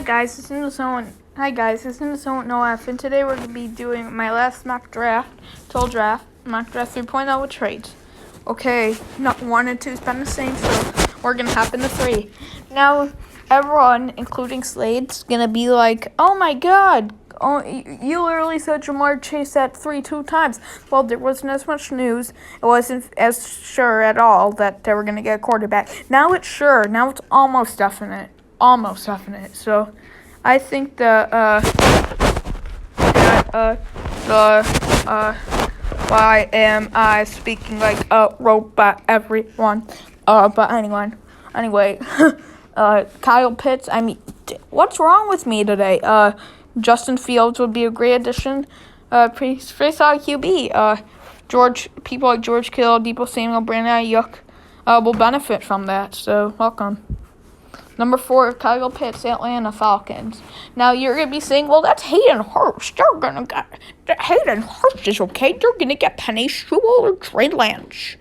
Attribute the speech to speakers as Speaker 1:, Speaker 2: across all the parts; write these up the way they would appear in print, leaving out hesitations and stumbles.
Speaker 1: guys, it's Hi guys, it's No F, and today we're gonna be doing my last mock draft 3.0 with trades. Okay, not 1 and 2's been the same, so we're gonna hop into 3. Now, everyone, including Slade's, gonna be like, "Oh my God, you literally said Jamar Chase at 2 times." Well, there wasn't as much news. It wasn't as sure at all that they were gonna get a quarterback. Now it's sure. Now it's almost definite. So, I think why am I speaking like a robot, everyone? But anyway, Kyle Pitts. I mean, what's wrong with me today? Justin Fields would be a great addition. Pretty solid QB. People like George Kittle, Deebo Samuel, Brandon Ayuk, will benefit from that. So welcome. Number 4, Kyle Pitts, Atlanta Falcons. Now, you're going to be saying, well, that's Hayden Hurst. Hayden Hurst is okay. They're going to get Penny Sewell or Trey Lance.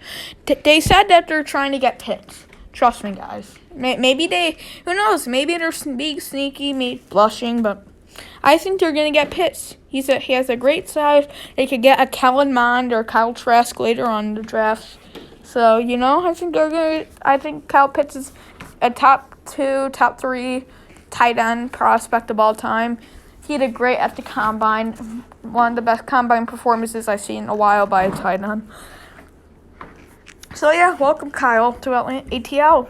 Speaker 1: They said that they're trying to get Pitts. Trust me, guys. Maybe who knows? Maybe they're being sneaky, maybe blushing, but I think they're going to get Pitts. He has a great size. They could get a Kellen Mond or Kyle Trask later on in the draft. So, I think Kyle Pitts is a top 3 tight end prospect of all time. He did great at the combine. One of the best combine performances I've seen in a while by a tight end. So yeah, welcome Kyle to ATL.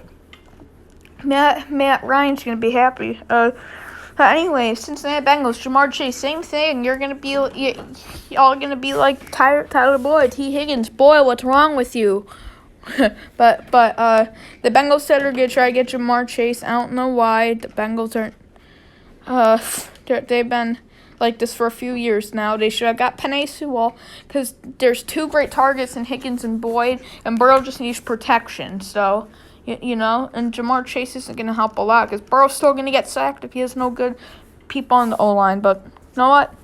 Speaker 1: Matt Ryan's gonna be happy. Anyway, Cincinnati Bengals, Jamar Chase, same thing. You're all gonna be like Tyler Boyd, T. Higgins. Boy, what's wrong with you? but the Bengals said they're gonna try to get Jamar Chase. I don't know why the Bengals aren't. They've been like this for a few years now. They should have got Penny Sewell because there's 2 great targets in Higgins and Boyd, and Burrow just needs protection. So and Jamar Chase isn't gonna help a lot because Burrow's still gonna get sacked if he has no good people on the O-line. But you know what?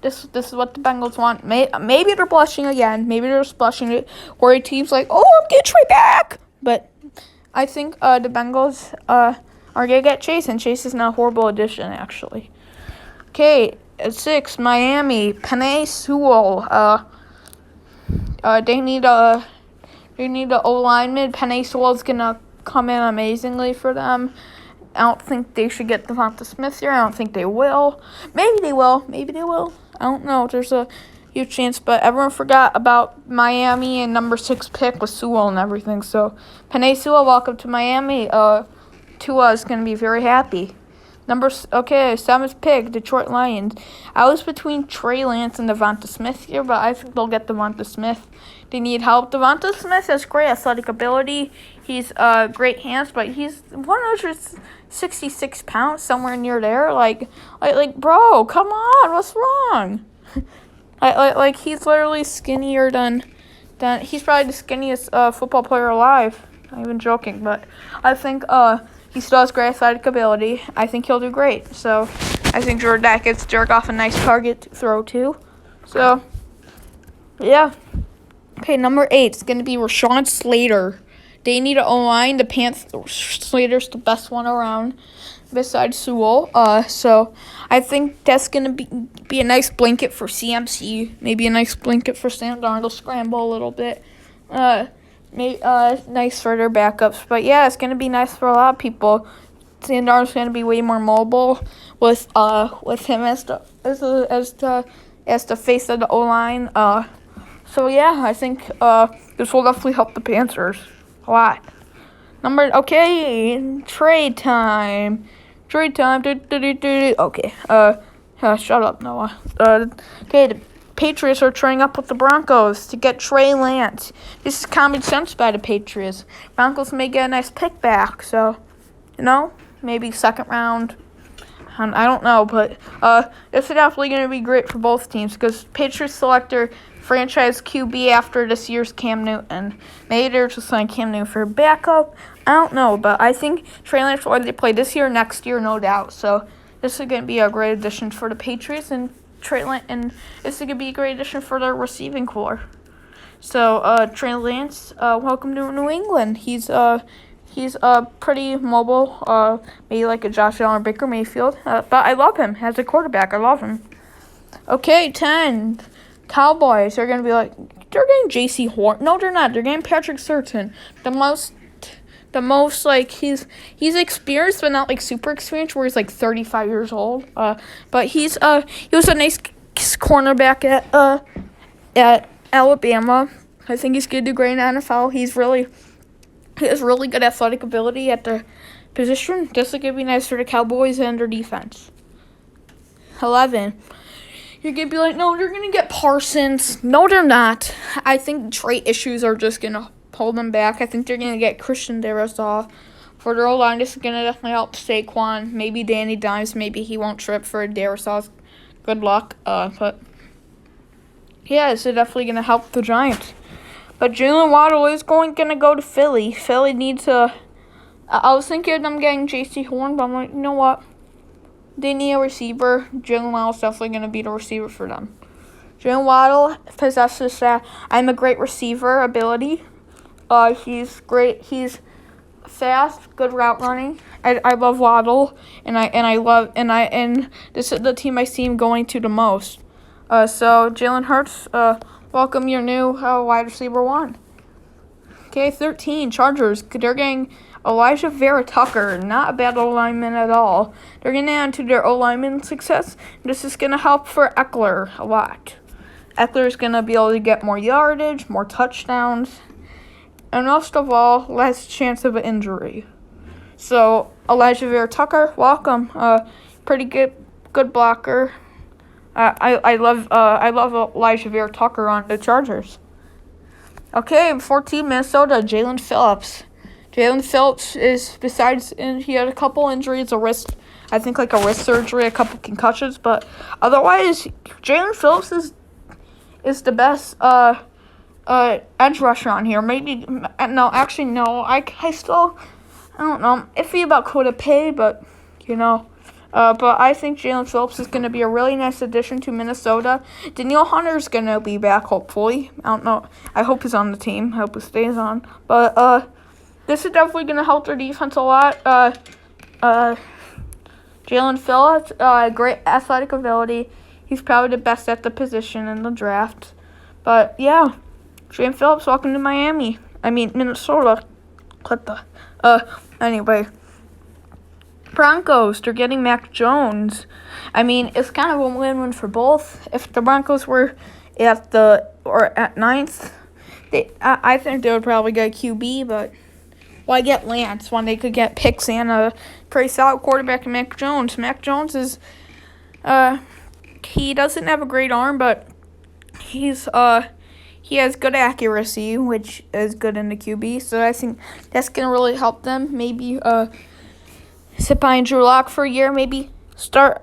Speaker 1: This is what the Bengals want. Maybe they're blushing again. Maybe they're splashing it. Or a team's like, oh, I'm getting Trey back. But I think the Bengals are going to get Chase. And Chase is not a horrible addition, actually. Okay, at 6, Miami. Penny Sewell. They need a O-lineman. Penny Sewell's going to come in amazingly for them. I don't think they should get Devonta Smith here. I don't think they will. Maybe they will. I don't know. There's a huge chance. But everyone forgot about Miami and number 6 pick with Sewell and everything. So, Penny Sewell, welcome to Miami. Tua is going to be very happy. 7th pick, Detroit Lions. I was between Trey Lance and Devonta Smith here, but I think they'll get Devonta Smith. They need help. Devonta Smith has great athletic ability. He's great hands, but he's 166 pounds, somewhere near there. Like, bro, come on, what's wrong? He's literally skinnier than he's probably the skinniest football player alive. Not even joking, but I think he still has great athletic ability. I think he'll do great. So I think Jordan gets jerk off a nice target to throw to. So yeah. Okay, number 8 is going to be Rashawn Slater. They need an O-line. Slater's the best one around besides Sewell. So I think that's going to be a nice blanket for CMC. Maybe a nice blanket for Sam Darnold. Scramble a little bit. Nice for their backups. But yeah, it's going to be nice for a lot of people. Sam Darnold's going to be way more mobile with him as the face of the O-line. So yeah, I think this will definitely help the Panthers a lot. Trade time. Okay. Shut up, Noah. The Patriots are trading up with the Broncos to get Trey Lance. This is common sense by the Patriots. Broncos may get a nice pick back, so maybe 2nd round. I don't know, but it's definitely going to be great for both teams because Patriots select their franchise QB after this year's Cam Newton. Maybe they're just saying Cam Newton for backup. I don't know, but I think Trey Lance will either play this year or next year, no doubt. So this is going to be a great addition for the Patriots, and Trey Lance, and this is going to be a great addition for their receiving core. So Trey Lance, welcome to New England. He's He's pretty mobile, maybe like a Josh Allen or Baker Mayfield. But I love him as a quarterback. I love him. Okay, 10. Cowboys are going to be like, they're getting J.C. Horn. No, they're not. They're getting Patrick Surtain. The most like, he's experienced, but not like super experienced, where he's like 35 years old. But he was a nice cornerback at Alabama. I think he's going to do great in the NFL. He has really good athletic ability at the position. This is going to be nice for the Cowboys and their defense. 11. You're going to be like, no, they're going to get Parsons. No, they're not. I think trade issues are just going to hold them back. I think they're going to get Christian Darrisaw. For their O-line, this is going to definitely help Saquon. Maybe Danny Dimes. Maybe he won't trip for Darrisaw. Good luck. But, yeah, this is definitely going to help the Giants. But Jalen Waddle is going to go to Philly. Philly needs a... I was thinking of them getting J.C. Horn, but I'm like, you know what? They need a receiver. Jalen Waddle's definitely going to be the receiver for them. Jalen Waddle possesses that I'm a great receiver ability. He's great. He's fast, good route running. I love Waddle, and this is the team I see him going to the most. So Jalen Hurts, welcome your new wide receiver 1. Okay, 13, Chargers. They're getting Elijah Vera Tucker. Not a bad O-lineman at all. They're going to add to their O-lineman success. This is going to help for Eckler a lot. Eckler is going to be able to get more yardage, more touchdowns, and most of all, less chance of an injury. So, Elijah Vera Tucker, welcome. Pretty good blocker. I love Elijah Vera Tucker on the Chargers. Okay, 14, Minnesota, Jalen Phillips. Jalen Phillips he had a couple injuries, I think like a wrist surgery, a couple concussions, but otherwise, Jalen Phillips is the best edge rusher on here. Maybe, no, actually, no, I don't know, I'm iffy about quota pay, but, but I think Jalen Phillips is going to be a really nice addition to Minnesota. Danielle Hunter's going to be back, hopefully. I don't know. I hope he's on the team. I hope he stays on. But this is definitely going to help their defense a lot. Jalen Phillips, great athletic ability. He's probably the best at the position in the draft. But, yeah, Jalen Phillips, welcome to Minnesota. What the? Anyway. Broncos, they're getting Mac Jones. It's kind of a win-win for both. If the Broncos were at 9th, I think they would probably get QB, but why get Lance when they could get picks and a pretty solid quarterback in Mac Jones? Mac Jones is, he doesn't have a great arm, but he has good accuracy, which is good in the QB, so I think that's going to really help them. Maybe, sit behind Drew Lock for a year, maybe start,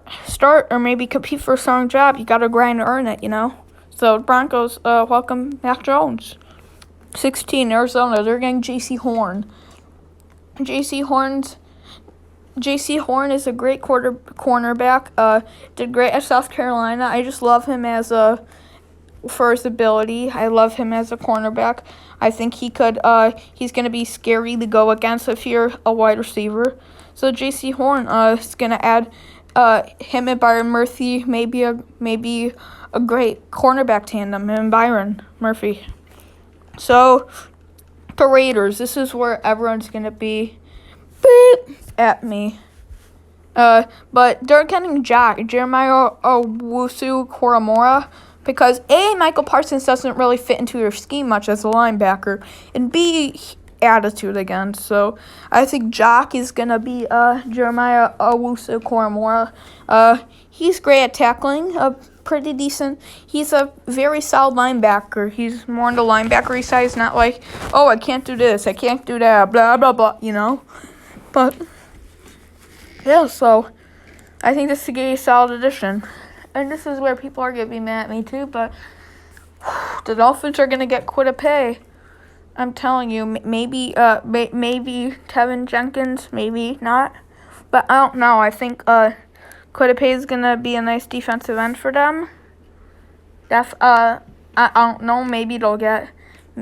Speaker 1: or maybe compete for a starting job. You got to grind to earn it, So, Broncos, welcome Mac Jones. 16, Arizona, they're getting J.C. Horn. J.C. Horn is a great cornerback. Did great at South Carolina. I just love him for his ability. I love him as a cornerback. I think he's going to be scary to go against if you're a wide receiver. So J.C. Horn is going to add him and Byron Murphy, maybe a great cornerback tandem, him and Byron Murphy. So the Raiders, this is where everyone's going to be beep at me. But they're getting Jeremiah Owusu-Koramoah, because A, Michael Parsons doesn't really fit into their scheme much as a linebacker, and B, attitude again. So I think Jock is going to be Jeremiah Owusu-Koramoah. He's great at tackling, pretty decent. He's a very solid linebacker. He's more on the linebacker side. He's not like, oh, I can't do this, I can't do that, blah, blah, blah, But, yeah, so I think this is a solid addition. And this is where people are going to be mad at me too, but the Dolphins are going to get quit a pay. I'm telling you, maybe Tevin Jenkins, maybe not. But I don't know. I think Quidapay is going to be a nice defensive end for them. I don't know. Maybe they'll get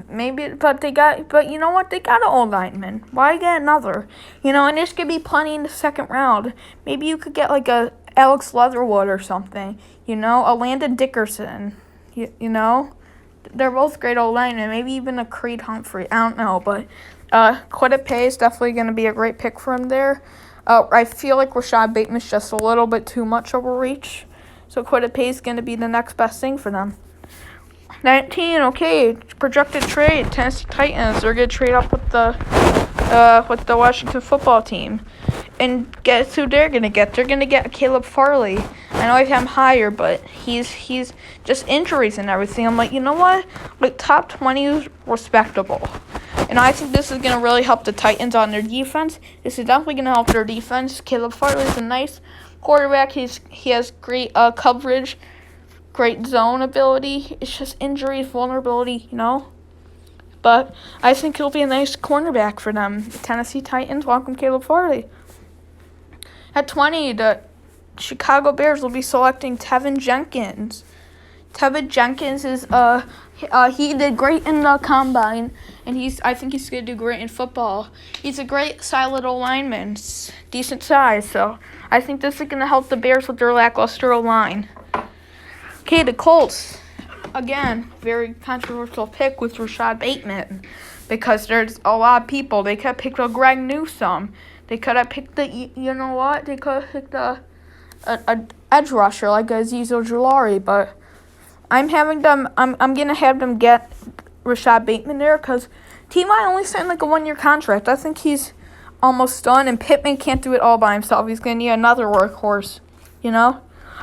Speaker 1: Maybe, but you know what? They got an old lineman. Why get another? And this could be plenty in the second round. Maybe you could get like a Alex Leatherwood or something. A Landon Dickerson. They're both great old linemen. Maybe even a Creed Humphrey. I don't know, but Quidda Pay is definitely going to be a great pick for him there. I feel like Rashad Bateman's just a little bit too much of a reach. So Quidda Pay is going to be the next best thing for them. 19, okay, projected trade, Tennessee Titans. They're going to trade up with the Washington football team. And guess who they're going to get? They're going to get Caleb Farley. I know I have him higher, but he's just injuries and everything. I'm like, you know what? Like, top 20 is respectable. And I think this is going to really help the Titans on their defense. This is definitely going to help their defense. Caleb Farley is a nice quarterback. He has great coverage, great zone ability. It's just injuries, vulnerability, But I think he'll be a nice cornerback for them. Tennessee Titans welcome Caleb Farley. At 20, the Chicago Bears will be selecting Tevin Jenkins. Tevin Jenkins is he did great in the combine, and I think he's gonna do great in football. He's a great solid old lineman, decent size. So I think this is gonna help the Bears with their lackluster O-line. Okay, the Colts. Again, very controversial pick with Rashad Bateman, because there's a lot of people. They could have picked a Greg Newsome. They could have picked They could have picked a edge rusher like Azeez Ojulari, but I'm gonna have them get Rashad Bateman there because T.Y. only signed like a 1-year contract. I think he's almost done, and Pittman can't do it all by himself. He's gonna need another workhorse,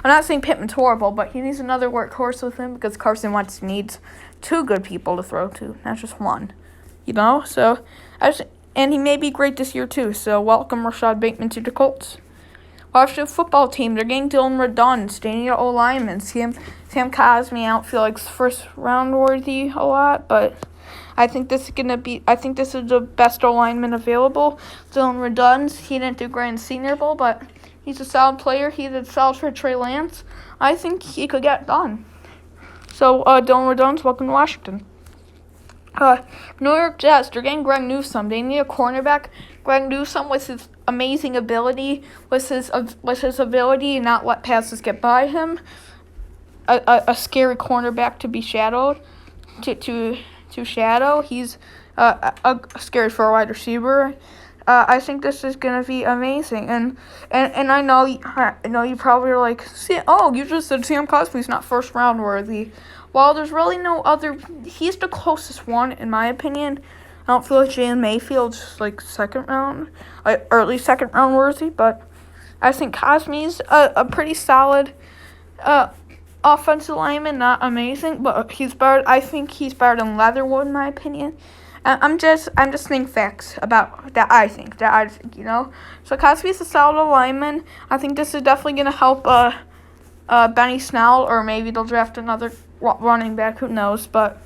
Speaker 1: I'm not saying Pittman's horrible, but he needs another workhorse with him because Carson Wentz needs 2 good people to throw to, not just one. So and he may be great this year too. So welcome Rashad Bateman to the Colts. Washington football team, they're getting Dylan Redunds. They need an O-lineman. Sam Cosmi, I don't feel like first round worthy a lot, but I think this is the best O-lineman available. Dylan Redunds, he didn't do great in Senior Bowl, but he's a solid player. He did solid for Trey Lance. I think he could get done. So, Dylan Redunds, welcome to Washington. New York Jets, they're getting Greg Newsome. They need a cornerback. Greg Newsome, with his amazing ability, with his ability to not let passes get by him, a scary cornerback to be shadowed, to shadow. He's scary for a wide receiver. I think this is gonna be amazing, and I know you probably are like, you just said Sam Cosmi's not first round worthy. Well, there's really no other. He's the closest one in my opinion. I don't feel like Jalen Mayfield's like second round, early second round worthy, but I think Cosmi's a pretty solid offensive lineman, not amazing, but he's better. I think he's better than Leatherwood in my opinion. I'm just saying facts about that. I think. So Cosby's a solid lineman. I think this is definitely gonna help Benny Snell, or maybe they'll draft another running back. Who knows? But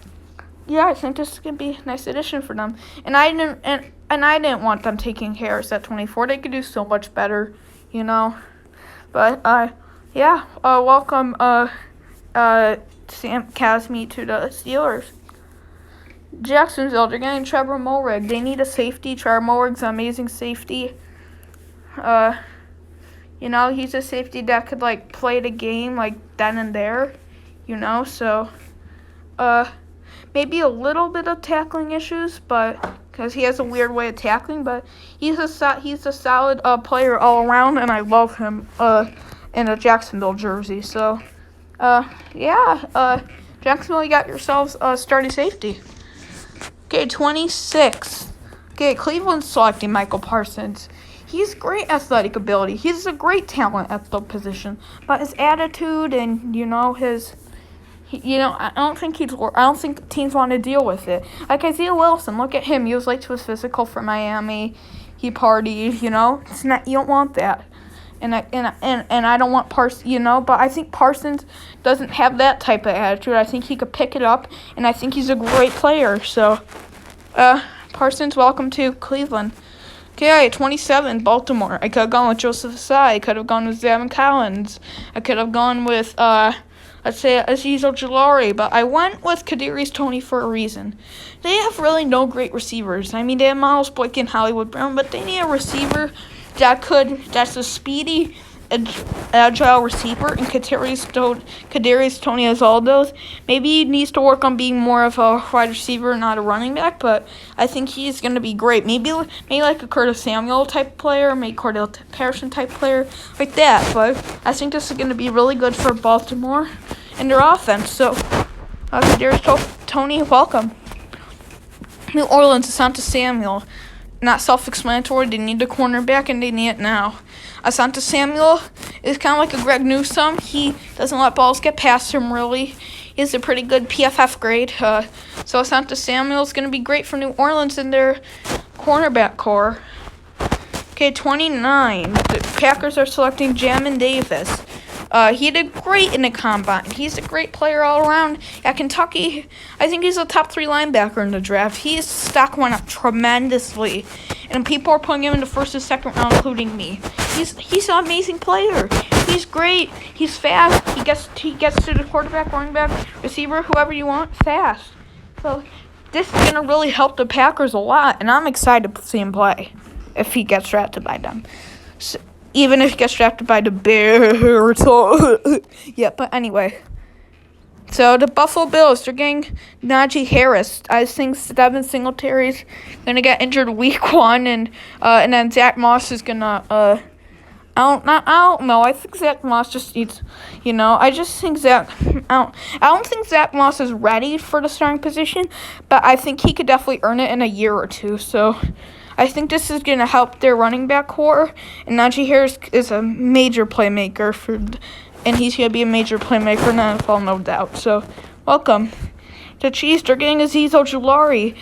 Speaker 1: yeah, I think this is gonna be a nice addition for them. And I didn't want them taking Harris at 24. They could do so much better, But welcome Sam Cosmi to the Steelers. Jacksonville, they're getting Trevor Moehrig. They need a safety. Trevor Moehrig's an amazing safety. He's a safety that could play the game then and there. So maybe a little bit of tackling issues, but because he has a weird way of tackling, but he's a solid player all around, and I love him in a Jacksonville jersey. So Jacksonville, you got yourselves a starting safety. Okay, 26. Okay, Cleveland's selecting Michael Parsons. He's great athletic ability. He's a great talent at the position, but his attitude and I don't think teams want to deal with it. Like Isaiah Wilson, look at him. He was late to his physical for Miami. He partied. It's not. You don't want that. And I don't want Parsons, but I think Parsons doesn't have that type of attitude. I think he could pick it up, and I think he's a great player. So, Parsons, welcome to Cleveland. Okay, 27, Baltimore. I could have gone with Joseph Asai. I could have gone with Zavin Collins. I could have gone with let's say Azeez Ojulari, but I went with Kadarius Toney for a reason. They have really no great receivers. I mean, they have Miles Boykin and Hollywood Brown, but they need a receiver that's a speedy, agile receiver, and Kadarius Toney has all those. Maybe he needs to work on being more of a wide receiver, not a running back, but I think he's going to be great. Maybe like a Curtis Samuel type player, maybe Cordell Patterson type player, like that. But I think this is going to be really good for Baltimore and their offense. So, Kadarius Toney, welcome. New Orleans, Asante Samuel. Not self-explanatory. They need a cornerback, and they need it now. Asante Samuel is kind of like a Greg Newsome. He doesn't let balls get past him, really. He has a pretty good PFF grade. So Asante Samuel is going to be great for New Orleans in their cornerback core. Okay, 29. The Packers are selecting Jamin Davis. He did great in the combine. He's a great player all around. At Kentucky, I think he's a top 3 linebacker in the draft. His stock went up tremendously, and people are putting him in the first and second round, including me. He's an amazing player. He's great. He's fast. He gets to the quarterback, running back, receiver, whoever you want, fast. So this is gonna really help the Packers a lot, and I'm excited to see him play if he gets drafted by them. So, even if he gets drafted by the Bears. Yeah, but anyway. So the Buffalo Bills, they're getting Najee Harris. I think Devin Singletary's gonna get injured week 1, and then Zach Moss is gonna I don't know. I think Zach Moss just needs, I don't think Zach Moss is ready for the starting position, but I think he could definitely earn it in a year or two. So I think this is going to help their running back core, and Najee Harris is a major playmaker and he's going to be a major playmaker in the NFL, no doubt. So, welcome. The Chiefs, they're getting Azeez Ojulari.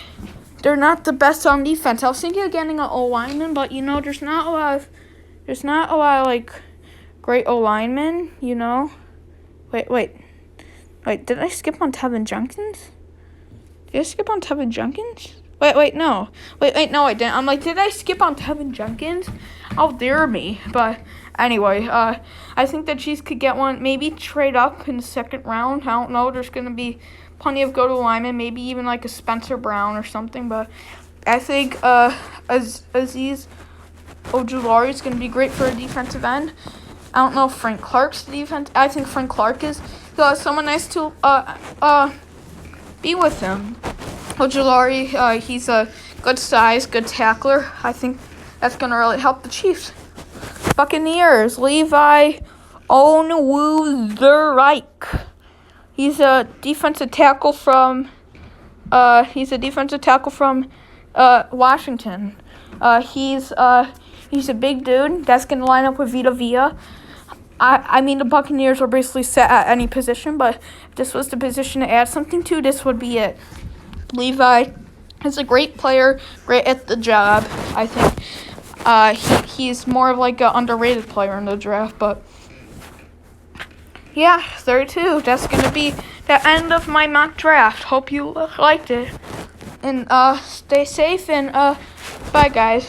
Speaker 1: They're not the best on defense. I was thinking of getting an O-lineman, but, there's not a lot of, like, great O-linemen, Wait, did I skip on Tevin Jenkins? Did I skip on Tevin Jenkins? Wait, no, I didn't. I'm like, did I skip on Tevin Jenkins? Oh, dear me. But anyway, I think the Chiefs could get one, maybe trade up in the second round. I don't know. There's going to be plenty of go-to linemen, maybe even like a Spencer Brown or something. But I think Azeez Ojulari is going to be great for a defensive end. I don't know if Frank Clark's the defense. I think Frank Clark is. So someone nice to be with him. Ojulari, he's a good size, good tackler. I think that's going to really help the Chiefs. Buccaneers, Levi Onwuzurike. He's a defensive tackle from Washington. He's a big dude that's going to line up with Vita Vea. I mean, the Buccaneers are basically set at any position, but if this was the position to add something to, this would be it. Levi is a great player, great at the job. I think he's more of like an underrated player in the draft, but yeah, 32. That's going to be the end of my mock draft. Hope you liked it. And stay safe, and bye, guys.